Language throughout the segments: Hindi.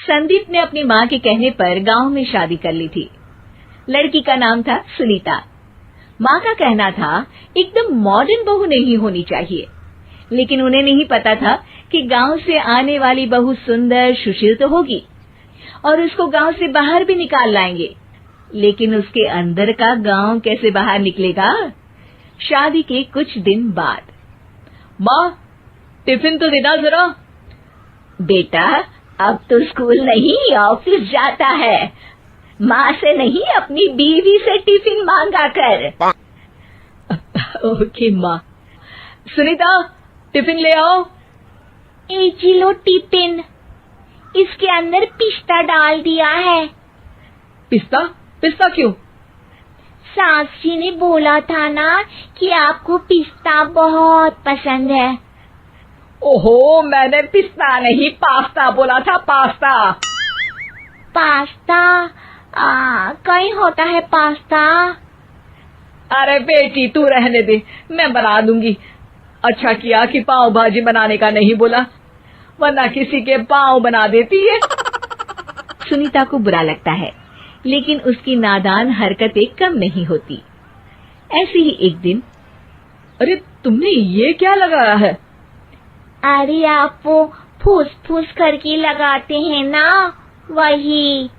संदीप ने अपनी माँ के कहने पर गांव में शादी कर ली थी। लड़की का नाम था सुनीता। माँ का कहना था एकदम मॉडर्न बहू नहीं होनी चाहिए, लेकिन उन्हें नहीं पता था कि गांव से आने वाली बहू सुंदर सुशील तो होगी और उसको गांव से बाहर भी निकाल लाएंगे, लेकिन उसके अंदर का गांव कैसे बाहर निकलेगा। शादी के कुछ दिन बाद, माँ टिफिन तो देना जरा। बेटा अब तो स्कूल नहीं ऑफिस जाता है, माँ से नहीं अपनी बीवी से टिफिन मांगा कर। ओके माँ। सुनीता टिफिन ले आओ। एक किलो टिफिन, इसके अंदर पिस्ता डाल दिया है। पिस्ता? पिस्ता क्यों? सास जी ने बोला था ना कि आपको पिस्ता बहुत पसंद है। ओहो, मैंने पिस्ता नहीं पास्ता बोला था, पास्ता। पास्ता? कहीं होता है पास्ता? अरे बेटी तू रहने दे, मैं बना दूंगी। अच्छा किया कि पाव भाजी बनाने का नहीं बोला, वरना किसी के पाव बना देती है। सुनीता को बुरा लगता है, लेकिन उसकी नादान हरकतें कम नहीं होती। ऐसे ही एक दिन, अरे तुमने ये क्या लगाया है? अरे आप वो फूस फूस करके लगाते हैं ना, वही।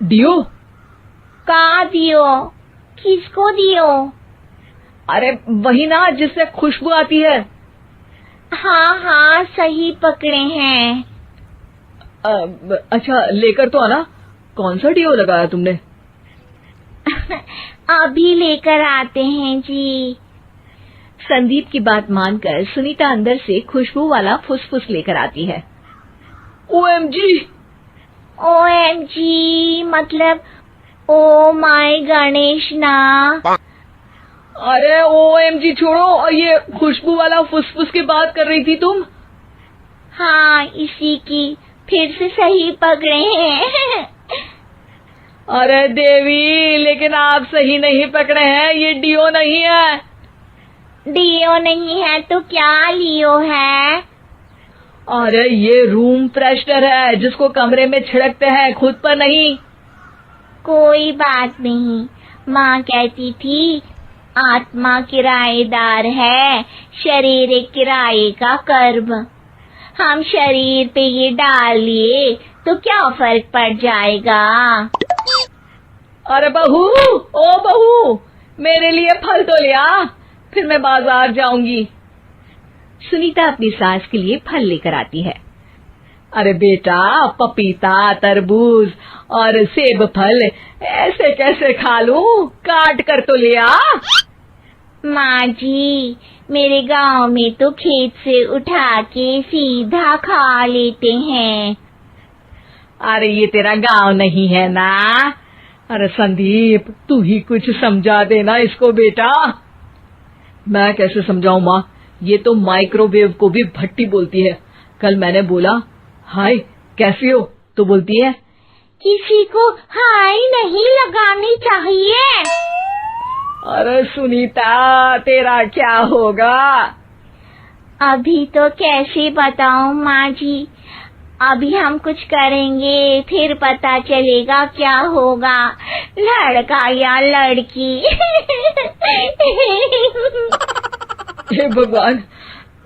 डियो? का दियो? किसको दियो? अरे वही ना जिससे खुशबू आती है। हाँ हाँ सही पकड़े हैं। अच्छा लेकर तो आना। कौन सा डियो लगाया तुमने? अभी लेकर आते हैं जी। संदीप की बात मानकर सुनीता अंदर से खुशबू वाला फुसफुस लेकर आती है। ओएमजी! ओएमजी मतलब ओ माय गणेश ना। अरे ओएमजी छोड़ो, और ये खुशबू वाला फुसफुस की बात कर रही थी तुम? हाँ इसी की, फिर से सही पकड़े हैं। अरे देवी, लेकिन आप सही नहीं पकड़े हैं, ये डियो नहीं है। डियो नहीं है तो क्या लियो है? अरे ये रूम फ्रेशनर है, जिसको कमरे में छिड़कते हैं, खुद पर नहीं। कोई बात नहीं, माँ कहती थी आत्मा किराएदार है, शरीर एक किराए का कर्म। हम शरीर पे ये डाल लिए तो क्या फर्क पड़ जाएगा। अरे बहू, ओ बहू, मेरे लिए फल तो ले आ, फिर मैं बाजार जाऊंगी। सुनीता अपनी सास के लिए फल लेकर आती है। अरे बेटा, पपीता, तरबूज और सेब फल ऐसे कैसे खा लूं? काट कर तो ले आ। माँ जी, मेरे गांव में तो खेत से उठा के सीधा खा लेते हैं। अरे ये तेरा गांव नहीं है ना। अरे संदीप, तू ही कुछ समझा देना इसको बेटा। मैं कैसे समझाऊं माँ, ये तो माइक्रोवेव को भी भट्टी बोलती है। कल मैंने बोला हाय कैसी हो, तो बोलती है किसी को हाय नहीं लगानी चाहिए। अरे सुनीता, तेरा क्या होगा? अभी तो कैसे बताऊं माँ जी, अभी हम कुछ करेंगे फिर पता चलेगा क्या होगा, लड़का या लड़की। हे भगवान,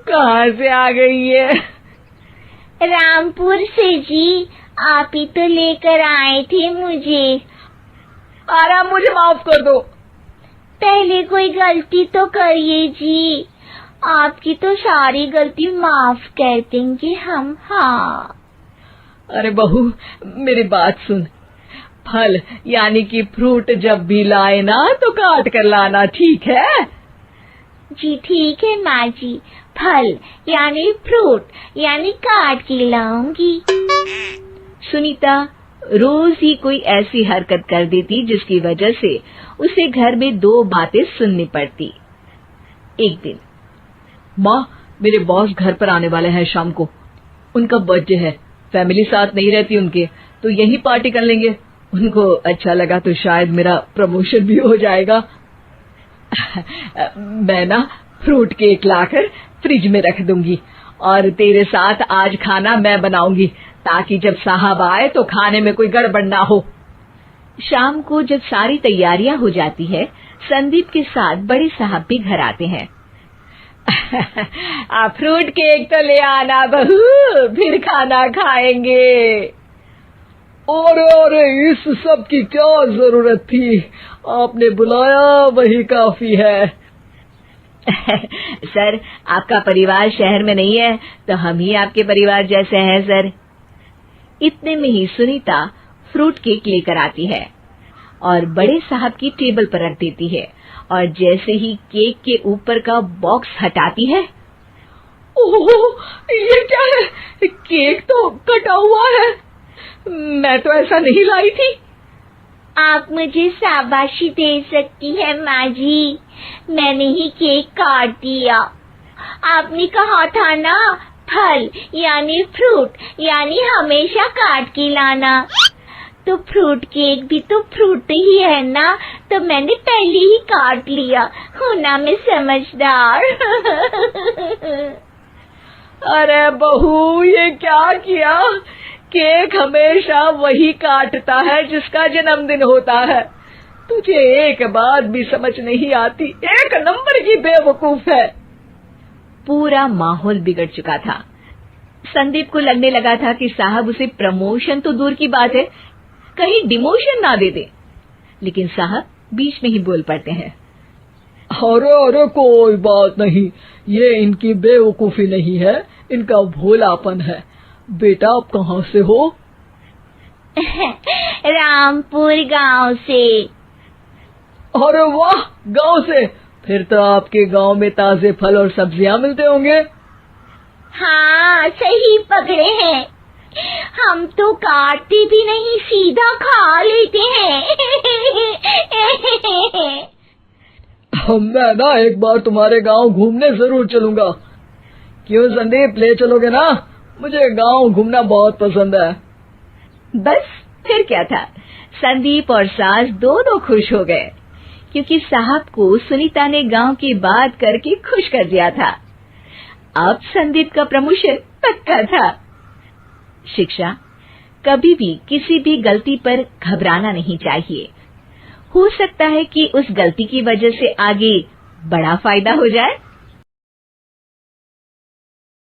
कहाँ से आ गई है? रामपुर से जी, आप ही तो लेकर आए थे मुझे। अरे मुझे माफ कर दो। पहले कोई गलती तो करिए जी, आपकी तो सारी गलती माफ कर देंगे हम। हाँ अरे बहू, मेरी बात सुन। फल यानी कि फ्रूट जब भी लाए ना तो काट कर लाना, ठीक है? जी ठीक है माँ जी, फल यानी फ्रूट यानी काट के लाऊंगी। सुनीता रोज ही कोई ऐसी हरकत कर देती जिसकी वजह से उसे घर में दो बातें सुननी पड़ती। एक दिन, माँ मेरे बॉस घर पर आने वाले हैं शाम को, उनका बर्थडे है, फैमिली साथ नहीं रहती उनके, तो यही पार्टी कर लेंगे। उनको अच्छा लगा तो शायद मेरा प्रमोशन भी हो जाएगा। मैं ना फ्रूट केक लाकर फ्रिज में रख दूंगी और तेरे साथ आज खाना मैं बनाऊंगी, ताकि जब साहब आए तो खाने में कोई गड़बड़ ना हो। शाम को जब सारी तैयारियां हो जाती है, संदीप के साथ बड़े साहब भी घर आते हैं। फ्रूट केक तो ले आना बहू, फिर खाना खाएंगे। अरे इस सब की क्या जरूरत थी, आपने बुलाया वही काफी है। सर, आपका परिवार शहर में नहीं है तो हम ही आपके परिवार जैसे हैं सर। इतने में ही सुनीता फ्रूट केक लेकर आती है और बड़े साहब की टेबल पर रख देती है, और जैसे ही केक के ऊपर का बॉक्स हटाती है, ओह, ये क्या है? केक तो कटा हुआ है। मैं तो ऐसा नहीं लाई थी। आप मुझे शाबाशी दे सकती है माँ जी, मैंने ही केक काट दिया। आपने कहा था ना, फल यानी फ्रूट यानी हमेशा काट के लाना, तो फ्रूट केक भी तो फ्रूट ही है ना, तो मैंने पहले ही काट लिया। हूँ ना मैं समझदार। अरे बहू, ये क्या किया? केक हमेशा वही काटता है जिसका जन्मदिन होता है। तुझे एक बात भी समझ नहीं आती, एक नंबर की बेवकूफ है। पूरा माहौल बिगड़ चुका था। संदीप को लगने लगा था कि साहब उसे प्रमोशन तो दूर की बात है, कहीं डिमोशन ना दे दे, लेकिन साहब बीच में ही बोल पड़ते हैं। अरे कोई बात नहीं, ये इनकी बेवकूफी नहीं है, इनका भोलापन है। बेटा आप कहाँ से हो? रामपुर गांव से। अरे वाह, गांव से? फिर तो आपके गांव में ताजे फल और सब्जियां मिलते होंगे। हाँ, सही पकड़े हैं। हम तो काटते भी नहीं, सीधा खा लेते हैं। मैं ना एक बार तुम्हारे गांव घूमने जरूर चलूंगा। क्यों संदीप, ले चलोगे ना? मुझे गांव घूमना बहुत पसंद है। बस फिर क्या था, संदीप और सास दोनों खुश हो गए, क्योंकि साहब को सुनीता ने गांव की बात करके खुश कर दिया था। अब संदीप का प्रमोशन पक्का था। शिक्षा, कभी भी किसी भी गलती पर घबराना नहीं चाहिए। हो सकता है कि उस गलती की वजह से आगे बड़ा फायदा हो जाए।